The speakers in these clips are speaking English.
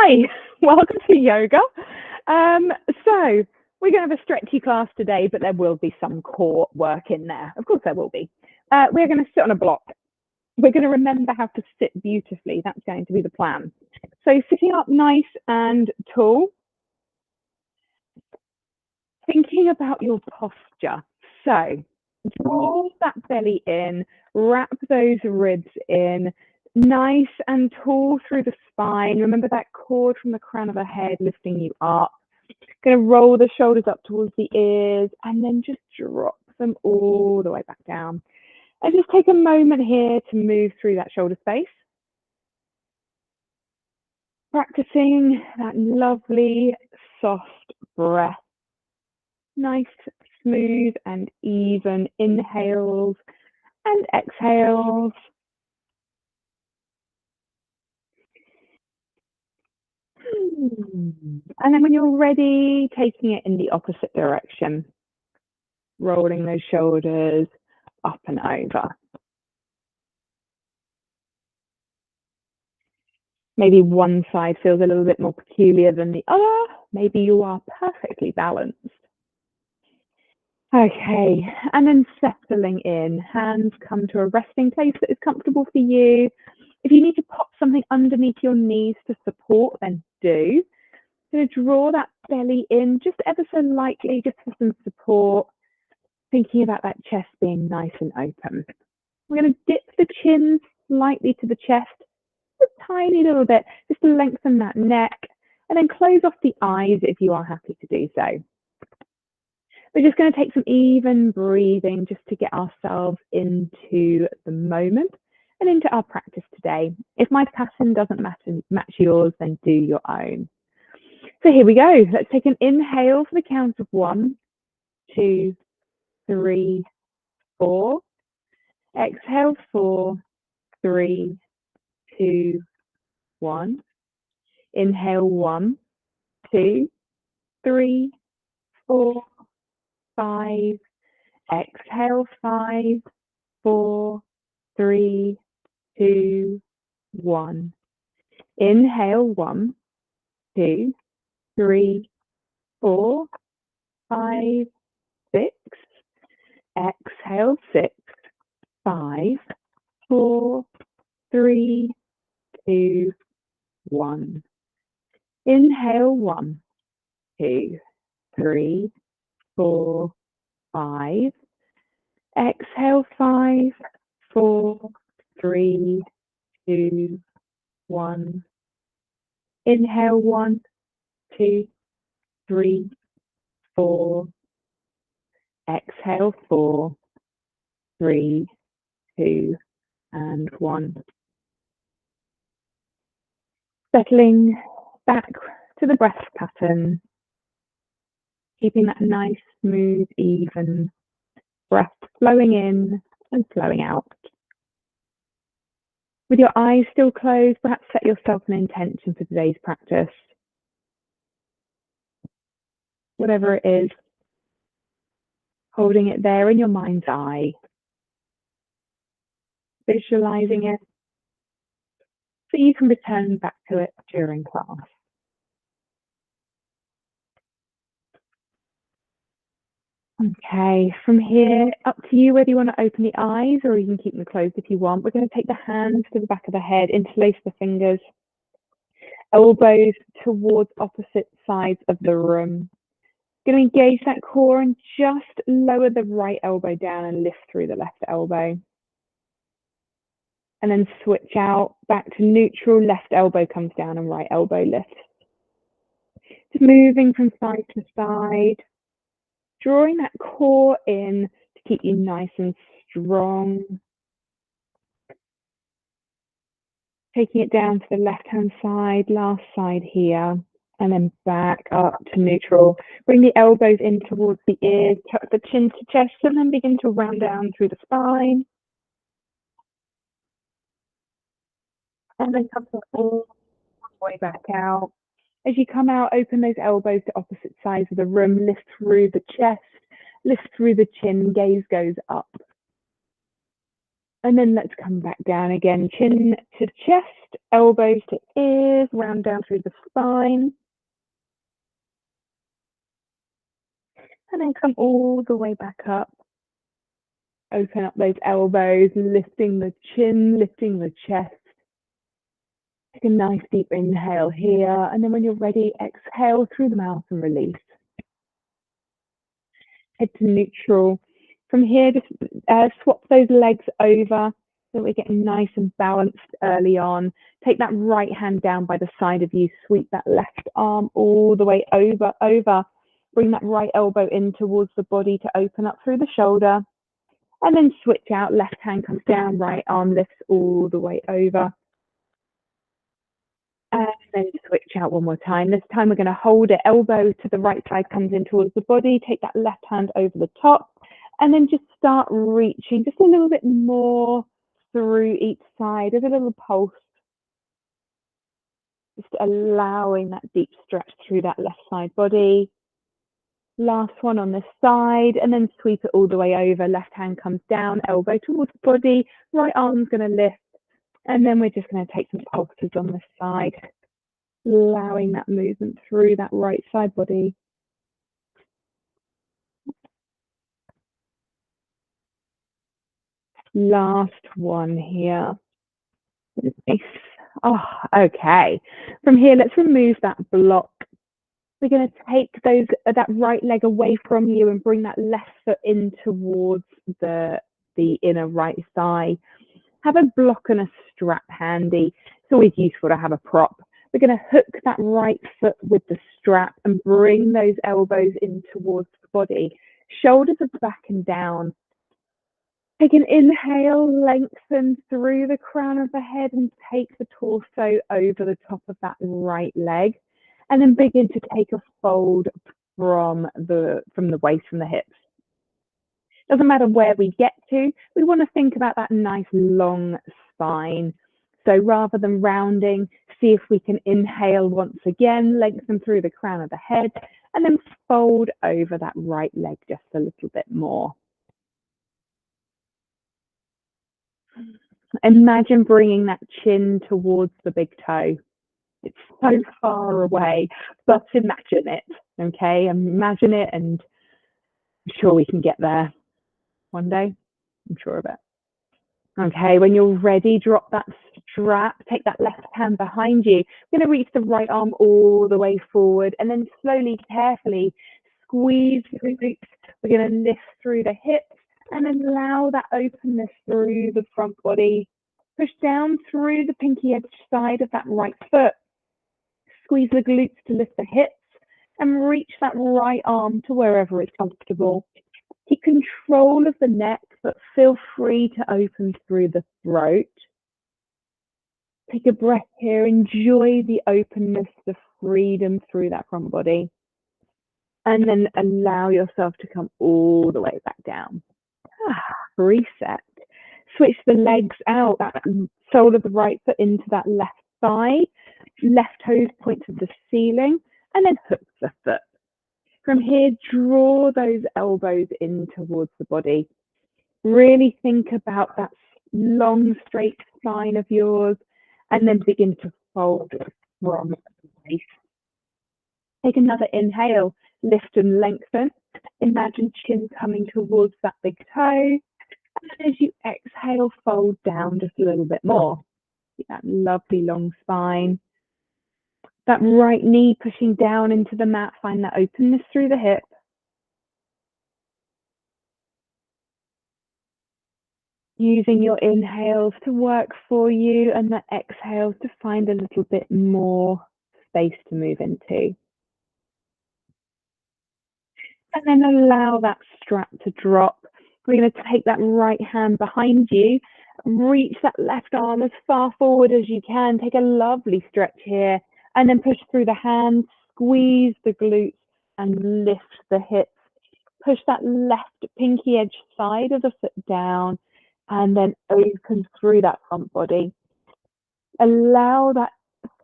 Hi, welcome to yoga. So we're going to have a stretchy class today, but there will be some core work in there. Of course there will be. We're going to sit on a block. We're going to remember how to sit beautifully. That's going to be the plan. So sitting up nice and tall. Thinking about your posture. So draw that belly in, wrap those ribs in, nice and tall through the spine. Remember that cord from the crown of the head lifting you up. Going to roll the shoulders up towards the ears and then just drop them all the way back down. And just take a moment here to move through that shoulder space. Practicing that lovely, soft breath. Nice, smooth and even inhales and exhales. And then when you're ready, taking it in the opposite direction, rolling those shoulders up and over. Maybe one side feels a little bit more peculiar than the other. Maybe you are perfectly balanced. Okay, and then settling in, hands come to a resting place that is comfortable for you. If you need to pop something underneath your knees to support, then do. Going to draw that belly in just ever so lightly, just for some support. Thinking about that chest being nice and open. We're going to dip the chin slightly to the chest, a tiny little bit, just to lengthen that neck, and then close off the eyes if you are happy to do so. We're just going to take some even breathing just to get ourselves into the moment and into our practice today. If my pattern doesn't match yours, then do your own. So here we go. Let's take an inhale for the count of 1, 2, 3, 4. Exhale, 4, 3, 2, 1. Inhale, 1, 2, 3, 4, 5. Exhale, 5, 4, 3, 2, 1. Inhale, 1, 2, 3, 4, 5, 6. Exhale, 6, 5, 4, 3, 2, 1. Inhale, 1, 2, 3, 4, 5. Exhale, 5, 4, 3, 2, 1. Inhale, 1, 2, 3, 4. Exhale, 4, 3, 2, and 1. Settling back to the breath pattern, keeping that nice, smooth, even breath flowing in and flowing out. With your eyes still closed, perhaps set yourself an intention for today's practice. Whatever it is, holding it there in your mind's eye, visualizing it so you can return back to it during class. Okay, from here, up to you whether you want to open the eyes or you can keep them closed if you want. We're going to take the hands to the back of the head, interlace the fingers, elbows towards opposite sides of the room. Going to engage that core and just lower the right elbow down and lift through the left elbow. And then switch out back to neutral, left elbow comes down and right elbow lifts. Just moving from side to side, drawing that core in to keep you nice and strong. Taking it down to the left-hand side, last side here, and then back up to neutral. Bring the elbows in towards the ears, tuck the chin to chest, and then begin to round down through the spine. And then come all the way back out. As you come out, open those elbows to opposite sides of the room, lift through the chest, lift through the chin, gaze goes up. And then let's come back down again, chin to chest, elbows to ears, round down through the spine. And then come all the way back up. Open up those elbows, lifting the chin, lifting the chest. Take a nice deep inhale here. And then when you're ready, exhale through the mouth and release. Head to neutral. From here, just swap those legs over so we're getting nice and balanced early on. Take that right hand down by the side of you. Sweep that left arm all the way over. Bring that right elbow in towards the body to open up through the shoulder. And then switch out. Left hand comes down, right arm lifts all the way over. And then switch out one more time. This time we're going to hold it. Elbow to the right side comes in towards the body. Take that left hand over the top. And then just start reaching just a little bit more through each side as a little pulse. Just allowing that deep stretch through that left side body. Last one on this side, and then sweep it all the way over. Left hand comes down, elbow towards the body. Right arm's going to lift. And then we're just going to take some pulses on this side, allowing that movement through that right side body. Last one here. Nice. Oh, okay. From here, let's remove that block. We're going to take that right leg away from you and bring that left foot in towards the inner right thigh. Have a block and a strap handy. It's always useful to have a prop. We're going to hook that right foot with the strap and bring those elbows in towards the body. Shoulders are back and down. Take an inhale, lengthen through the crown of the head and take the torso over the top of that right leg. And then begin to take a fold from the waist, from the hips. Doesn't matter where we get to, we want to think about that nice long spine. So rather than rounding, see if we can inhale once again, lengthen through the crown of the head, and then fold over that right leg just a little bit more. Imagine bringing that chin towards the big toe. It's so far away, but imagine it, okay? Imagine it, and I'm sure we can get there one day. I'm sure of it. Okay, when you're ready, drop that strap, take that left hand behind you. You're going to reach the right arm all the way forward and then slowly, carefully squeeze the glutes. We're going to lift through the hips and then allow that openness through the front body. Push down through the pinky edge side of that right foot. Squeeze the glutes to lift the hips and reach that right arm to wherever it's comfortable. Keep control of the neck, but feel free to open through the throat. Take a breath here. Enjoy the openness, the freedom through that front body. And then allow yourself to come all the way back down. Reset. Switch the legs out, that sole of the right foot into that left thigh. Left toes point to the ceiling, and then hook the foot. From here, draw those elbows in towards the body. Really think about that long, straight spine of yours, and then begin to fold from the base. Take another inhale, lift and lengthen. Imagine chin coming towards that big toe. And then as you exhale, fold down just a little bit more. Get that lovely long spine. That right knee pushing down into the mat. Find that openness through the hip. Using your inhales to work for you and the exhales to find a little bit more space to move into. And then allow that strap to drop. We're going to take that right hand behind you, reach that left arm as far forward as you can. Take a lovely stretch here, and then push through the hands, squeeze the glutes, and lift the hips. Push that left pinky edge side of the foot down, and then open through that front body. Allow that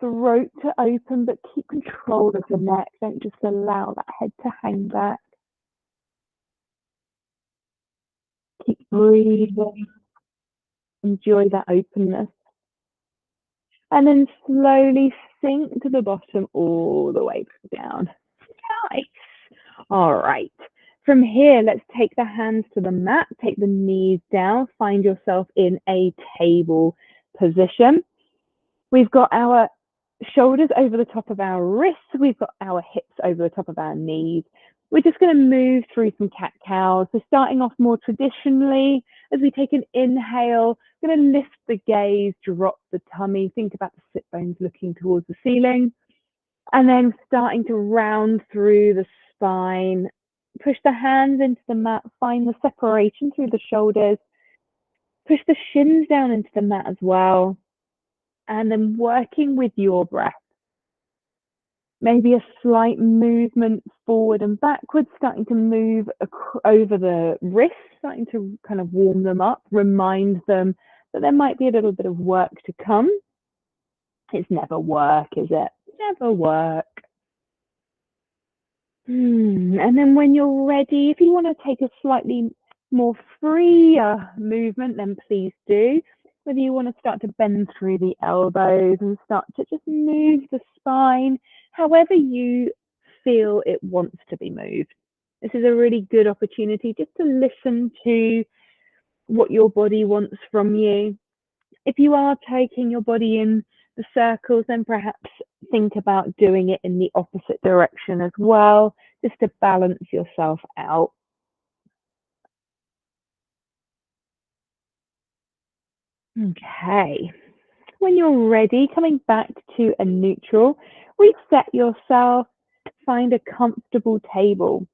throat to open, but keep control of the neck. Don't just allow that head to hang back. Keep breathing. Enjoy that openness. And then slowly sink to the bottom all the way down. Nice. All right. From here, let's take the hands to the mat, take the knees down, find yourself in a table position. We've got our shoulders over the top of our wrists. We've got our hips over the top of our knees. We're just going to move through some cat-cows. So starting off more traditionally, as we take an inhale, we're going to lift the gaze, drop the tummy, think about the sit bones looking towards the ceiling, and then starting to round through the spine. Push the hands into the mat, find the separation through the shoulders. Push the shins down into the mat as well. And then working with your breath. Maybe a slight movement forward and backwards, starting to move over the wrists, starting to kind of warm them up, remind them that there might be a little bit of work to come. It's never work, is it? Never work. And then when you're ready, if you want to take a slightly more freer movement, then please do. Whether you want to start to bend through the elbows and start to just move the spine, however you feel it wants to be moved. This is a really good opportunity just to listen to what your body wants from you. If you are taking your body in the circles, then perhaps think about doing it in the opposite direction as well, just to balance yourself out. Okay. When you're ready, coming back to a neutral, reset yourself, find a comfortable table.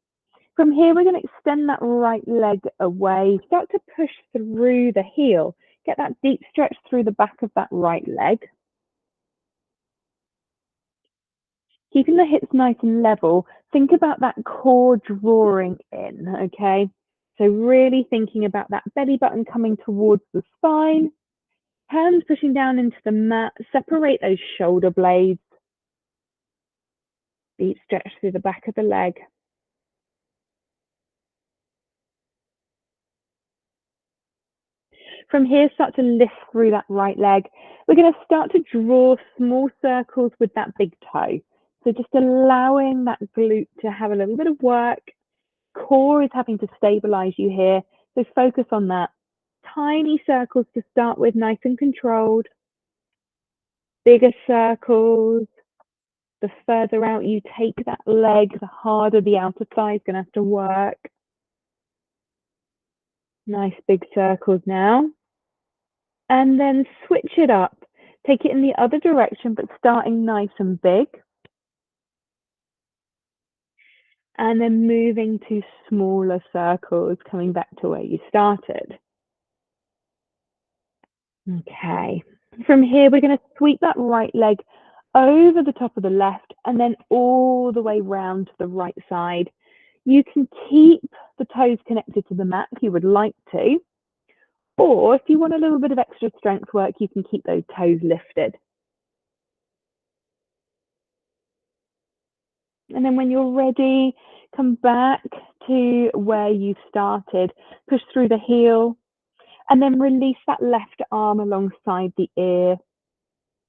From here, we're going to extend that right leg away, start to push through the heel, get that deep stretch through the back of that right leg. Keeping the hips nice and level, think about that core drawing in, okay? So really thinking about that belly button coming towards the spine, hands pushing down into the mat, separate those shoulder blades, deep stretch through the back of the leg. From here, start to lift through that right leg. We're going to start to draw small circles with that big toe. So just allowing that glute to have a little bit of work. Core is having to stabilize you here. So focus on that. Tiny circles to start with, nice and controlled. Bigger circles. The further out you take that leg, the harder the outer thigh is going to have to work. Nice big circles now. And then switch it up. Take it in the other direction, but starting nice and big. And then moving to smaller circles, coming back to where you started. Okay. From here, we're going to sweep that right leg over the top of the left and then all the way round to the right side. You can keep the toes connected to the mat if you would like to, or if you want a little bit of extra strength work, you can keep those toes lifted. And then when you're ready, come back to where you started, push through the heel, and then release that left arm alongside the ear.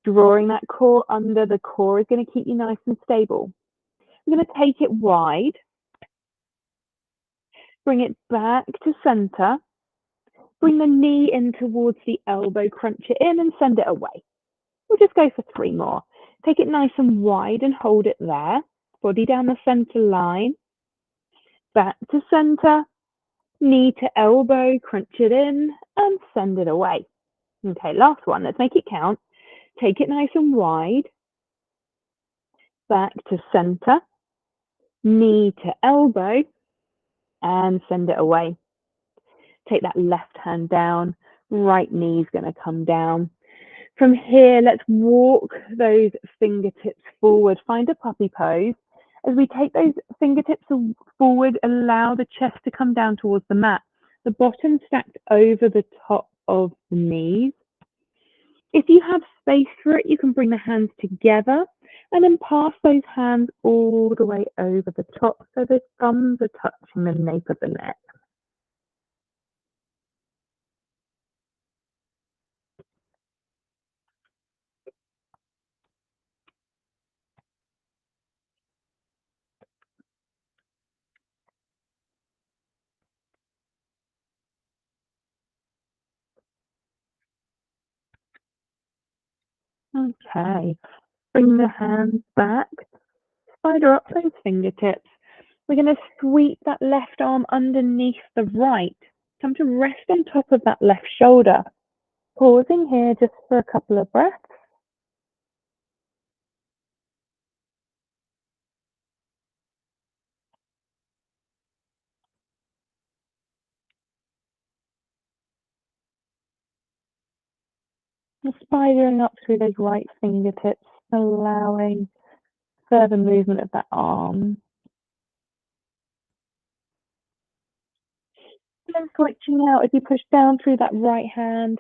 Drawing that core under, the core is going to keep you nice and stable. We're going to take it wide, bring it back to center, bring the knee in towards the elbow, crunch it in and send it away. We'll just go for 3 more. Take it nice and wide and hold it there. Body down the center line, back to center, knee to elbow, crunch it in and send it away. Okay, last one. Let's make it count. Take it nice and wide, back to center, knee to elbow, and send it away. Take that left hand down, right knee's going to come down. From here, let's walk those fingertips forward. Find a puppy pose. As we take those fingertips forward, allow the chest to come down towards the mat. The bottom stacked over the top of the knees. If you have space for it, you can bring the hands together and then pass those hands all the way over the top so the thumbs are touching the nape of the neck. Okay, bring the hands back, spider up those fingertips. We're going to sweep that left arm underneath the right. Come to rest on top of that left shoulder. Pausing here just for a couple of breaths. And spidering up through those right fingertips, allowing further movement of that arm. And then switching out, as you push down through that right hand,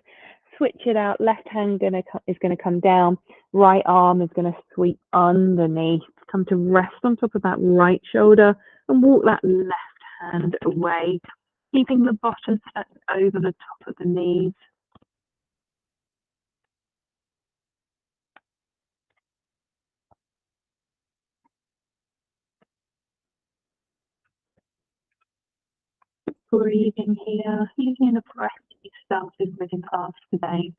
switch it out. Left hand is going to come down. Right arm is going to sweep underneath. Come to rest on top of that right shoulder and walk that left hand away, keeping the bottom set over the top of the knees. Breathing here, using the breath you started with in class today.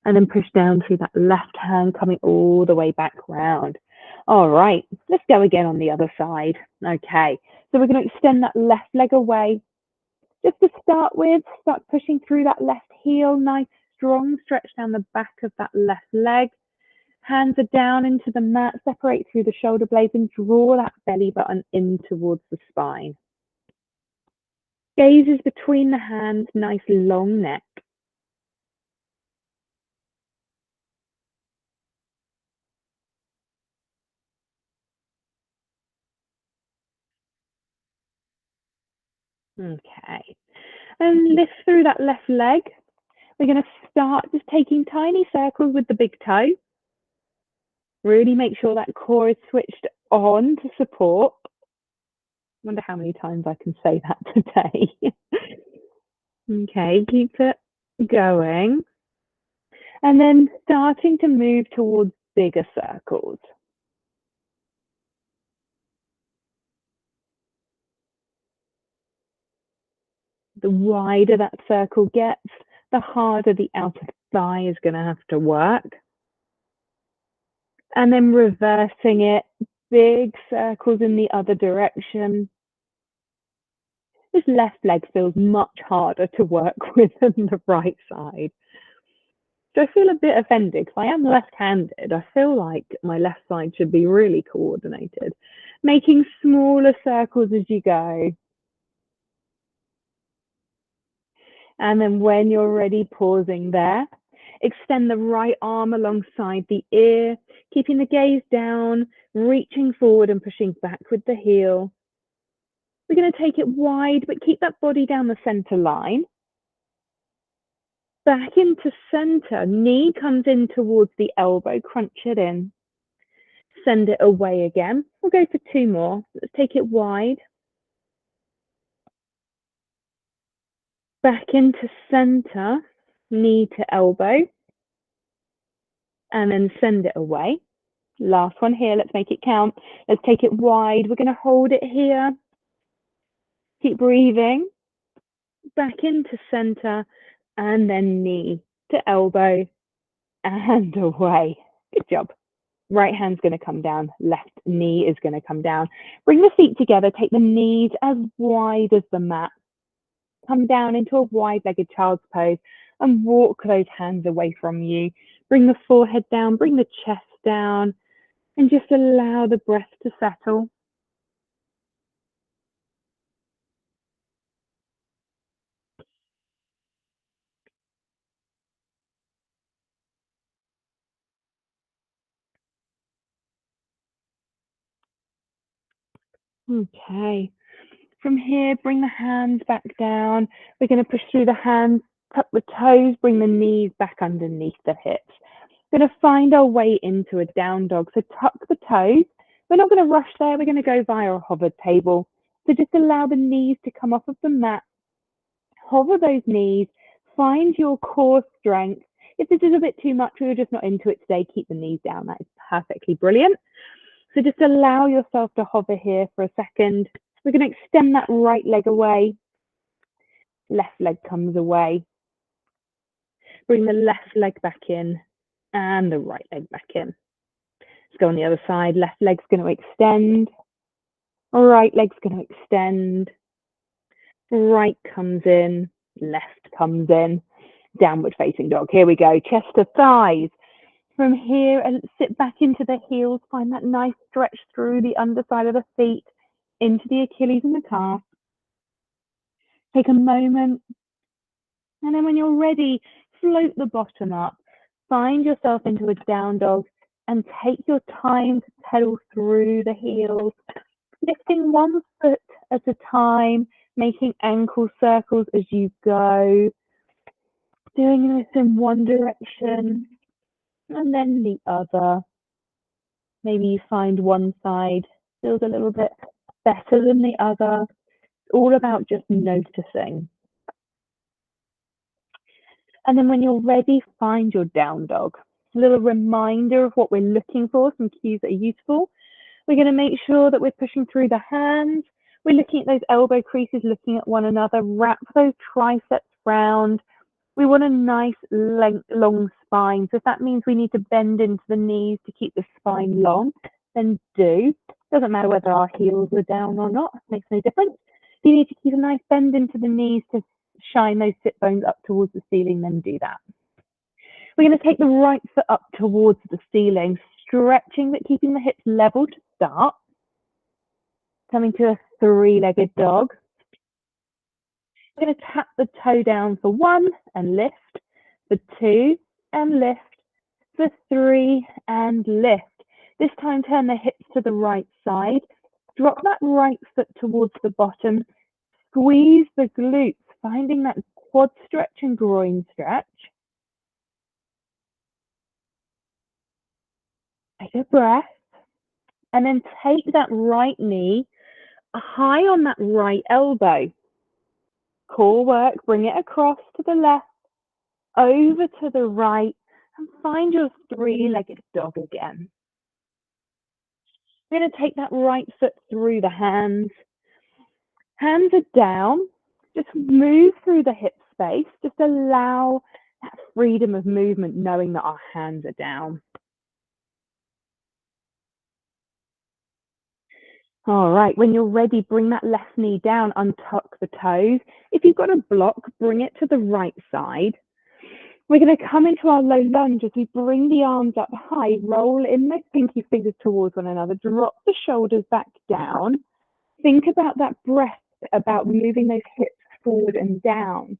And then push down through that left hand, coming all the way back round. All right, let's go again on the other side. Okay, so we're going to extend that left leg away. Just to start with, start pushing through that left heel, nice strong stretch down the back of that left leg. Hands are down into the mat, separate through the shoulder blades and draw that belly button in towards the spine. Gaze is between the hands, nice long neck. Okay, and lift through that left leg. We're going to start just taking tiny circles with the big toe. Really make sure that core is switched on to support. Wonder how many times I can say that today. Okay, keep it going. And then starting to move towards bigger circles. The wider that circle gets, the harder the outer thigh is going to have to work. And then reversing it, big circles in the other direction. This left leg feels much harder to work with than the right side. So I feel a bit offended because I am left-handed. I feel like my left side should be really coordinated. Making smaller circles as you go. And then when you're ready, pausing there. Extend the right arm alongside the ear, keeping the gaze down, reaching forward and pushing back with the heel. We're going to take it wide, but keep that body down the center line. Back into center, knee comes in towards the elbow, crunch it in. Send it away again. We'll go for two more. Let's take it wide. Back into center, knee to elbow. And then send it away. Last one here, let's make it count. Let's take it wide. We're going to hold it here. Keep breathing. Back into center and then knee to elbow and away. Good job. Right hand's going to come down, left knee is going to come down. Bring the feet together, take the knees as wide as the mat. Come down into a wide-legged child's pose and walk those hands away from you. Bring the forehead down, bring the chest down, and just allow the breath to settle. Okay. From here, bring the hands back down. We're going to push through the hands, tuck the toes, bring the knees back underneath the hips. We're going to find our way into a down dog. So tuck the toes. We're not going to rush there. We're going to go via a hovered table. So just allow the knees to come off of the mat. Hover those knees. Find your core strength. If this is a bit too much, we're just not into it today, keep the knees down. That is perfectly brilliant. So just allow yourself to hover here for a second. We're going to extend that right leg away. Left leg comes away. Bring the left leg back in and the right leg back in. Let's go on the other side. Left leg's going to extend. Right leg's going to extend. Right comes in. Left comes in. Downward facing dog. Here we go. Chest to thighs. From here, and sit back into the heels. Find that nice stretch through the underside of the feet, into the Achilles and the calf. Take a moment, and then when you're ready, float the bottom up. Find yourself into a down dog, and take your time to pedal through the heels, lifting one foot at a time, making ankle circles as you go, doing this in one direction and then the other. Maybe you find one side feels a little bit better than the other. It's all about just noticing. And then when you're ready, find your down dog. A little reminder of what we're looking for, some cues that are useful. We're going to make sure that we're pushing through the hands. We're looking at those elbow creases, looking at one another. Wrap those triceps round. We want a nice long spine. So if that means we need to bend into the knees to keep the spine long, then do. Doesn't matter whether our heels are down or not, makes no difference. If you need to keep a nice bend into the knees to shine those sit bones up towards the ceiling, then do that. We're going to take the right foot up towards the ceiling, stretching but keeping the hips level to start. Coming to a three-legged dog. We're going to tap the toe down for 1 and lift, for 2 and lift, for 3 and lift. This time turn the hips to the right side. Drop that right foot towards the bottom. Squeeze the glutes, finding that quad stretch and groin stretch. Take a breath. And then take that right knee high on that right elbow. Core work, bring it across to the left, over to the right, and find your three-legged dog again. We're going to take that right foot through the hands. Hands are down. Just move through the hip space. Just allow that freedom of movement, knowing that our hands are down. All right, when you're ready, bring that left knee down, untuck the toes. If you've got a block, bring it to the right side. We're going to come into our low lunge as we bring the arms up high, roll in those pinky fingers towards one another, drop the shoulders back down. Think about that breath, about moving those hips forward and down.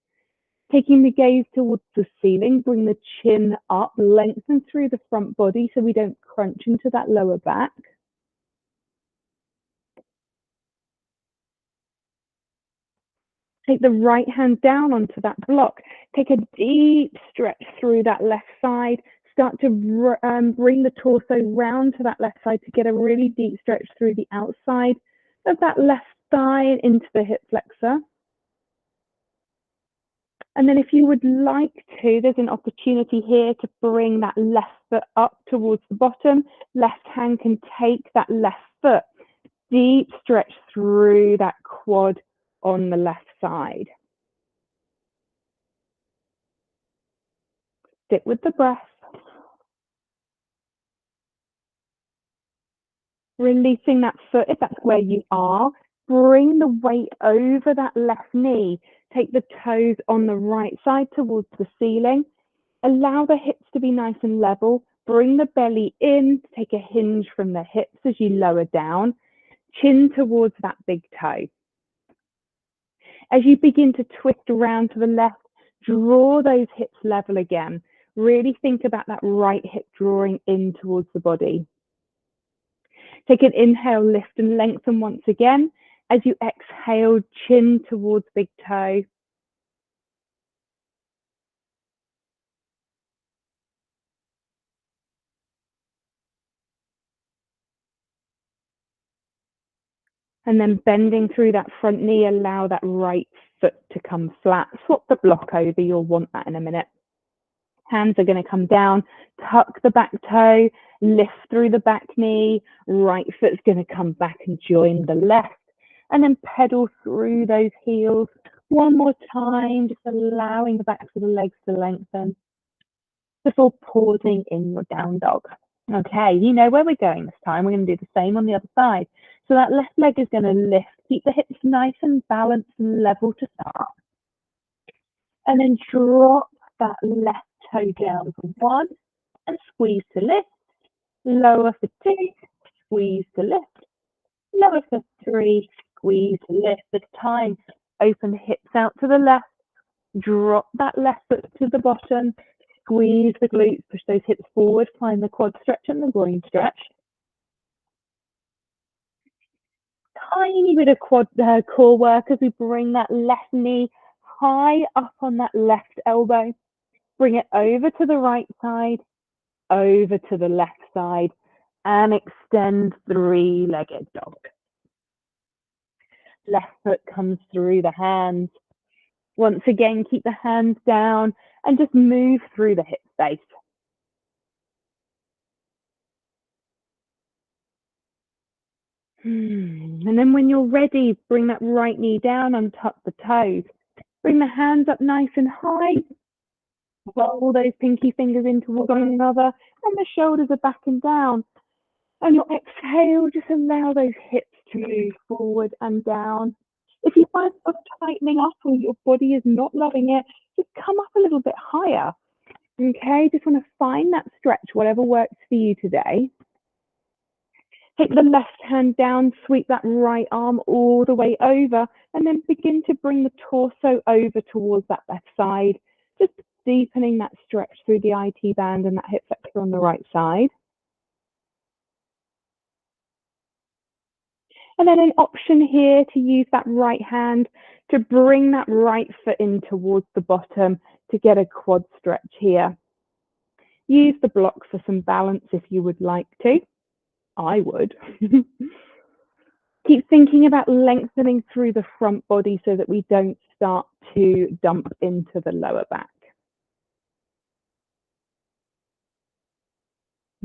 Taking the gaze towards the ceiling, bring the chin up, lengthen through the front body so we don't crunch into that lower back. Take the right hand down onto that block. Take a deep stretch through that left side. Start to bring the torso round to that left side to get a really deep stretch through the outside of that left thigh into the hip flexor. And then if you would like to, there's an opportunity here to bring that left foot up towards the bottom. Left hand can take that left foot. Deep stretch through that quad on the left side. Stick with the breath. Releasing that foot if that's where you are. Bring the weight over that left knee. Take the toes on the right side towards the ceiling. Allow the hips to be nice and level. Bring the belly in. Take a hinge from the hips as you lower down. Chin towards that big toe. As you begin to twist around to the left, draw those hips level again. Really think about that right hip drawing in towards the body. Take an inhale, lift and lengthen once again. As you exhale, chin towards big toe. And then bending through that front knee, allow that right foot to come flat. Swap the block over, you'll want that in a minute. Hands are going to come down, tuck the back toe, lift through the back knee, right foot's going to come back and join the left, and then pedal through those heels. One more time, just allowing the backs of the legs to lengthen. before pausing in your down dog. Okay, you know where we're going this time. We're going to do the same on the other side. So that left leg is going to lift. Keep the hips nice and balanced and level to start. And then drop that left toe down for 1 and squeeze to lift. Lower for 2, squeeze to lift. Lower for 3, squeeze to lift. This time, open the hips out to the left. Drop that left foot to the bottom. Squeeze the glutes, push those hips forward, find the quad stretch and the groin stretch. Tiny bit of core work as we bring that left knee high up on that left elbow. Bring it over to the right side, over to the left side, and extend three-legged dog. Left foot comes through the hands. Once again, keep the hands down and just move through the hip space. And then when you're ready, bring that right knee down and tuck the toes. Bring the hands up nice and high. Roll those pinky fingers in towards one another, and the shoulders are back and down. On your exhale, just allow those hips to move forward and down. If you find yourself tightening up or your body is not loving it, just come up a little bit higher. Okay, just want to find that stretch, whatever works for you today. Take the left hand down, sweep that right arm all the way over, and then begin to bring the torso over towards that left side, just deepening that stretch through the IT band and that hip flexor on the right side. And then an option here to use that right hand to bring that right foot in towards the bottom to get a quad stretch here. Use the blocks for some balance if you would like to. I would. Keep thinking about lengthening through the front body so that we don't start to dump into the lower back.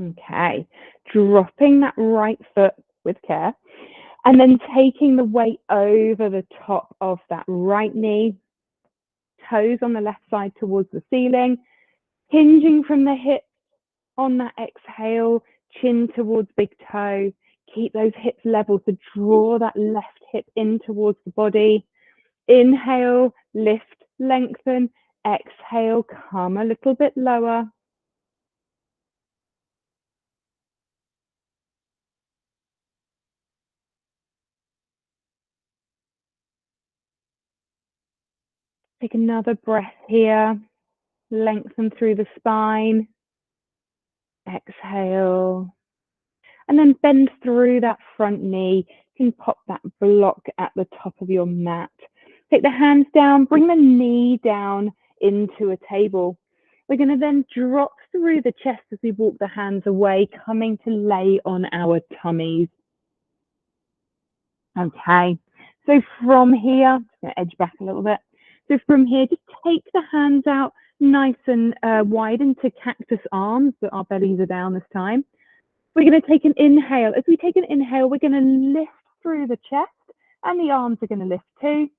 Okay, dropping that right foot with care and then taking the weight over the top of that right knee, toes on the left side towards the ceiling, hinging from the hips on that exhale, chin towards big toe. Keep those hips level to draw that left hip in towards the body. Inhale, lift, lengthen. Exhale, come a little bit lower. Take another breath here. Lengthen through the spine. Exhale. And then bend through that front knee. You can pop that block at the top of your mat. Take the hands down, bring the knee down into a table. We're going to then drop through the chest as we walk the hands away, coming to lay on our tummies. Okay, so from here, I'm going to edge back a little bit. So from here, just take the hands out nice and wide into cactus arms, but our bellies are down this time. We're going to take an inhale. As we take an inhale, we're going to lift through the chest and the arms are going to lift too.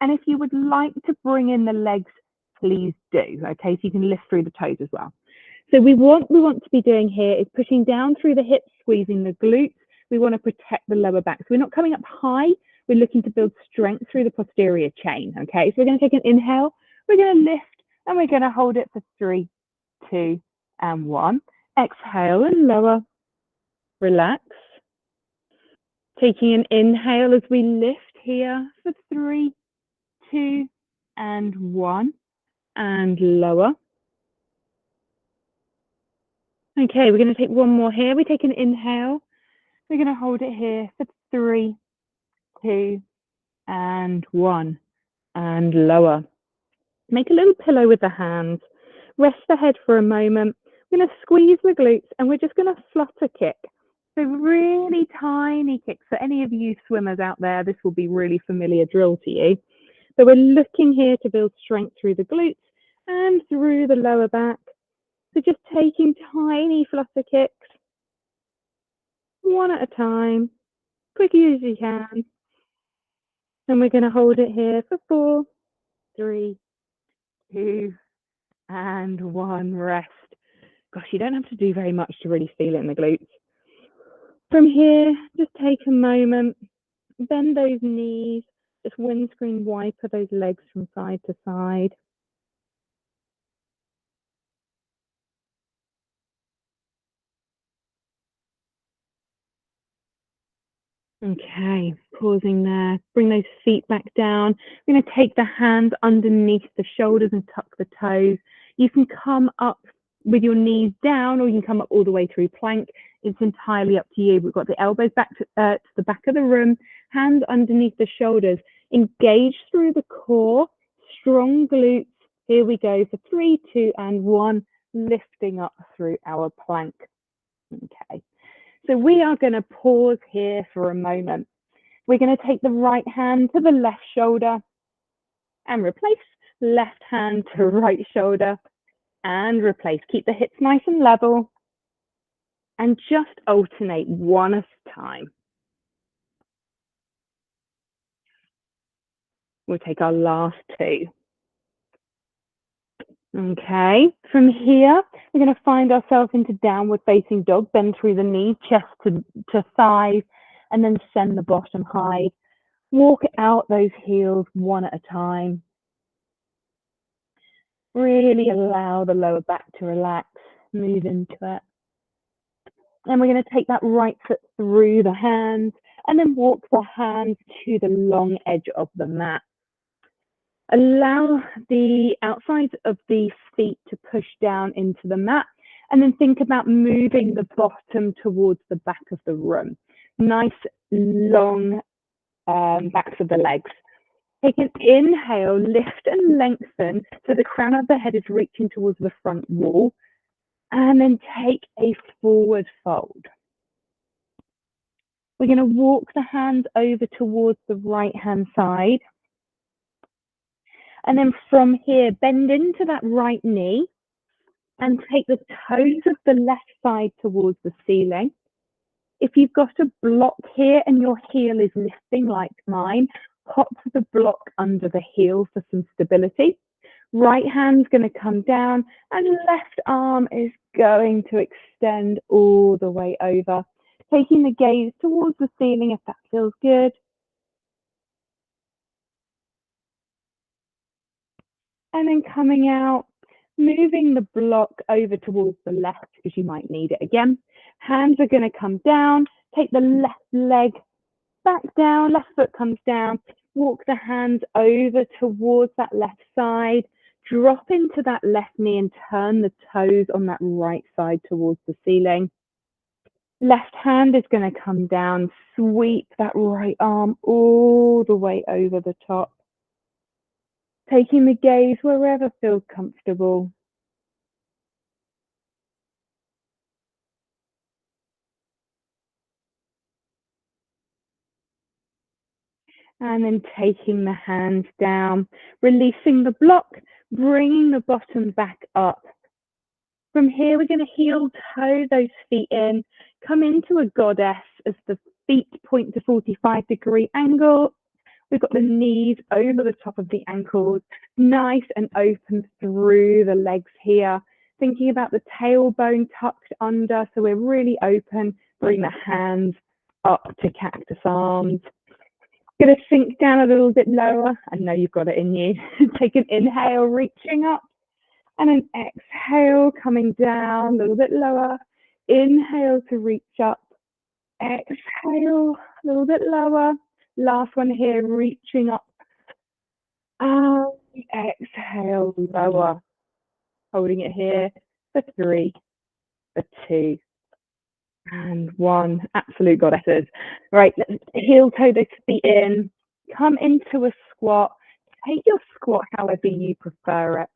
And if you would like to bring in the legs, please do. Okay, so you can lift through the toes as well. So we want to be doing here is pushing down through the hips, squeezing the glutes. We want to protect the lower back. So we're not coming up high. We're looking to build strength through the posterior chain. Okay, so we're going to take an inhale. We're going to lift and we're going to hold it for 3, 2, and 1. Exhale and lower. Relax. Taking an inhale as we lift here for 3, 2, and 1, and lower. Okay, we're going to take one more here. We take an inhale. We're going to hold it here for 3, 2, and 1, and lower. Make a little pillow with the hands. Rest the head for a moment. We're going to squeeze the glutes and we're just going to flutter kick. So really tiny kicks. For any of you swimmers out there, this will be really familiar drill to you. So we're looking here to build strength through the glutes and through the lower back. So just taking tiny flutter kicks, one at a time, quick as you can. And we're going to hold it here for 4, 3, 2, and 1. Rest. Gosh, you don't have to do very much to really feel it in the glutes. From here, just take a moment, bend those knees, just windscreen wiper those legs from side to side. Okay, pausing there. Bring those feet back down. We're going to take the hands underneath the shoulders and tuck the toes. You can come up with your knees down, or you can come up all the way through plank. It's entirely up to you. We've got the elbows back to the back of the room, hands underneath the shoulders. Engage through the core, strong glutes. Here we go for 3, 2, and 1, lifting up through our plank. Okay. So we are going to pause here for a moment. We're going to take the right hand to the left shoulder and replace, left hand to right shoulder and replace. Keep the hips nice and level and just alternate one at a time. We'll take our last 2. Okay, from here, we're going to find ourselves into downward facing dog, bend through the knees, chest to thighs, and then send the bottom high. Walk out those heels one at a time. Really allow the lower back to relax, move into it. And we're going to take that right foot through the hands and then walk the hands to the long edge of the mat. Allow the outsides of the feet to push down into the mat, and then think about moving the bottom towards the back of the room. Nice long backs of the legs. Take an inhale, lift and lengthen so the crown of the head is reaching towards the front wall, and then take a forward fold. We're going to walk the hands over towards the right hand side. And then from here, bend into that right knee and take the toes of the left side towards the ceiling. If you've got a block here and your heel is lifting like mine, pop the block under the heel for some stability. Right hand's going to come down and left arm is going to extend all the way over, taking the gaze towards the ceiling if that feels good. And then coming out, moving the block over towards the left because you might need it again. Hands are going to come down, take the left leg back down, left foot comes down, walk the hands over towards that left side, drop into that left knee and turn the toes on that right side towards the ceiling. Left hand is going to come down, sweep that right arm all the way over the top. Taking the gaze wherever feels comfortable. And then taking the hands down, releasing the block, bringing the bottom back up. From here, we're going to heel toe those feet in, come into a goddess as the feet point to 45-degree angle. We've got the knees over the top of the ankles, nice and open through the legs here. Thinking about the tailbone tucked under, so we're really open. Bring the hands up to cactus arms. Going to sink down a little bit lower. I know you've got it in you. Take an inhale, reaching up, and an exhale, coming down a little bit lower. Inhale to reach up. Exhale, a little bit lower. Last one here, reaching up. And exhale, lower. Holding it here for 3, for 2, and 1. Absolute goddesses. Right, let's heel toe those feet in. Come into a squat. Take your squat however you prefer it.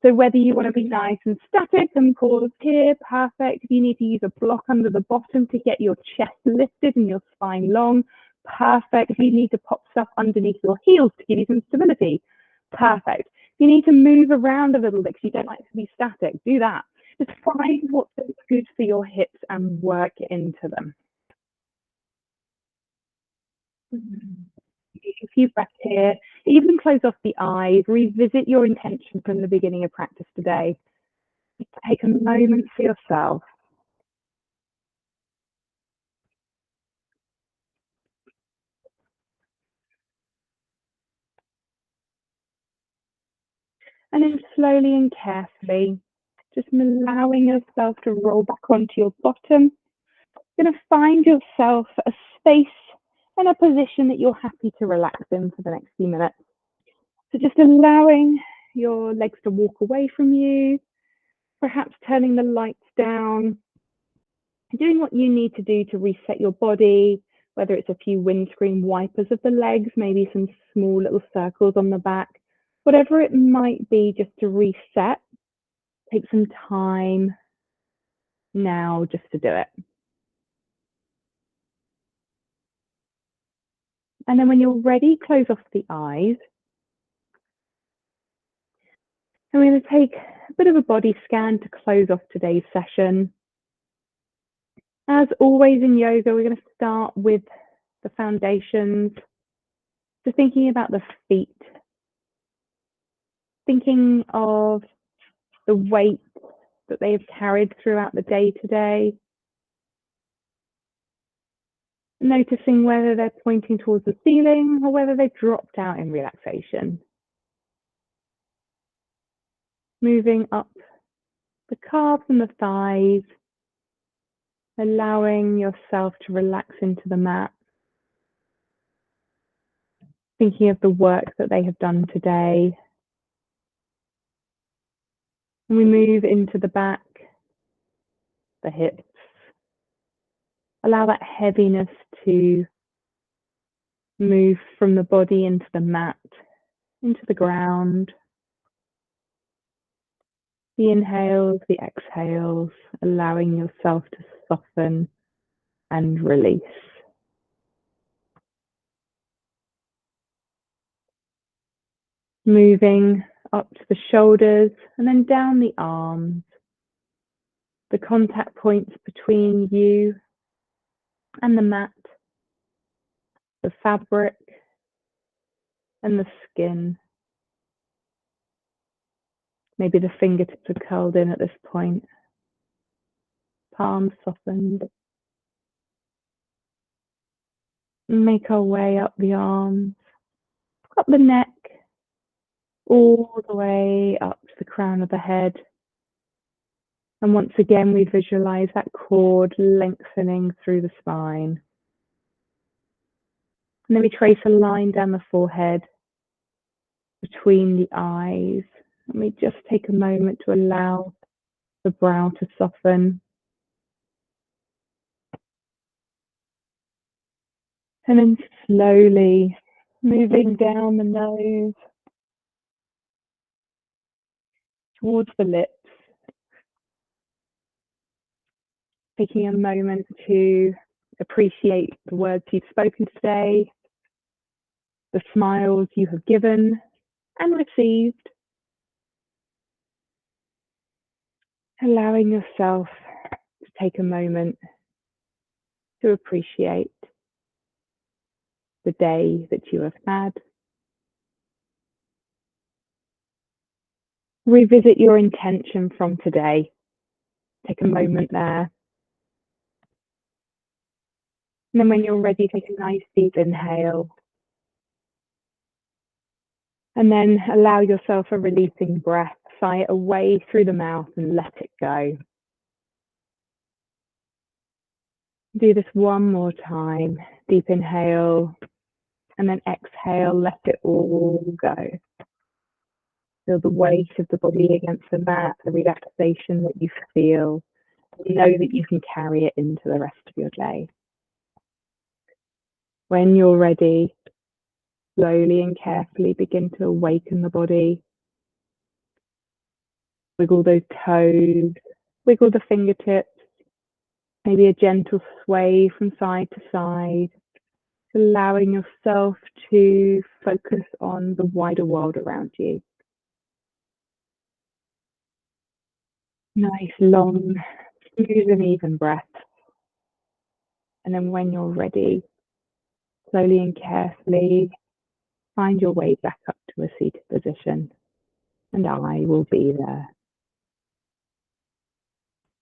So whether you want to be nice and static and pause here, perfect. If you need to use a block under the bottom to get your chest lifted and your spine long, perfect. If you need to pop stuff underneath your heels to give you some stability, perfect. If you need to move around a little bit because you don't like to be static, do that. Just find what feels good for your hips and work into them. A few breaths here. Even close off the eyes. Revisit your intention from the beginning of practice today. Take a moment for yourself. And then slowly and carefully, just allowing yourself to roll back onto your bottom. You're going to find yourself a space and a position that you're happy to relax in for the next few minutes. So just allowing your legs to walk away from you, perhaps turning the lights down, doing what you need to do to reset your body, whether it's a few windscreen wipers of the legs, maybe some small little circles on the back, whatever it might be, just to reset. Take some time now just to do it. And then when you're ready, close off the eyes. And we're going to take a bit of a body scan to close off today's session. As always in yoga, we're going to start with the foundations. So thinking about the feet, thinking of the weight that they've carried throughout the day today, noticing whether they're pointing towards the ceiling or whether they've dropped out in relaxation. Moving up the calves and the thighs, allowing yourself to relax into the mat, thinking of the work that they have done today. And we move into the back, the hips. Allow that heaviness to move from the body into the mat, into the ground. The inhales, the exhales, allowing yourself to soften and release. Moving up to the shoulders and then down the arms. The contact points between you and the mat, the fabric and the skin. Maybe the fingertips are curled in at this point. Palms softened. Make our way up the arms, up the neck, all the way up to the crown of the head. And once again, we visualize that cord lengthening through the spine. And then we trace a line down the forehead, between the eyes. And we just take a moment to allow the brow to soften. And then slowly moving down the nose towards the lips. Taking a moment to appreciate the words you've spoken today, the smiles you have given and received. Allowing yourself to take a moment to appreciate the day that you have had. Revisit your intention from today. Take a moment there. And then when you're ready, take a nice deep inhale. And then allow yourself a releasing breath. Sigh it away through the mouth and let it go. Do this one more time. Deep inhale. And then exhale, let it all go. Feel the weight of the body against the mat, the relaxation that you feel. You know that you can carry it into the rest of your day. When you're ready, slowly and carefully begin to awaken the body. Wiggle those toes, wiggle the fingertips, maybe a gentle sway from side to side, allowing yourself to focus on the wider world around you. Nice, long, smooth and even breath. And then when you're ready, slowly and carefully find your way back up to a seated position, and I will be there.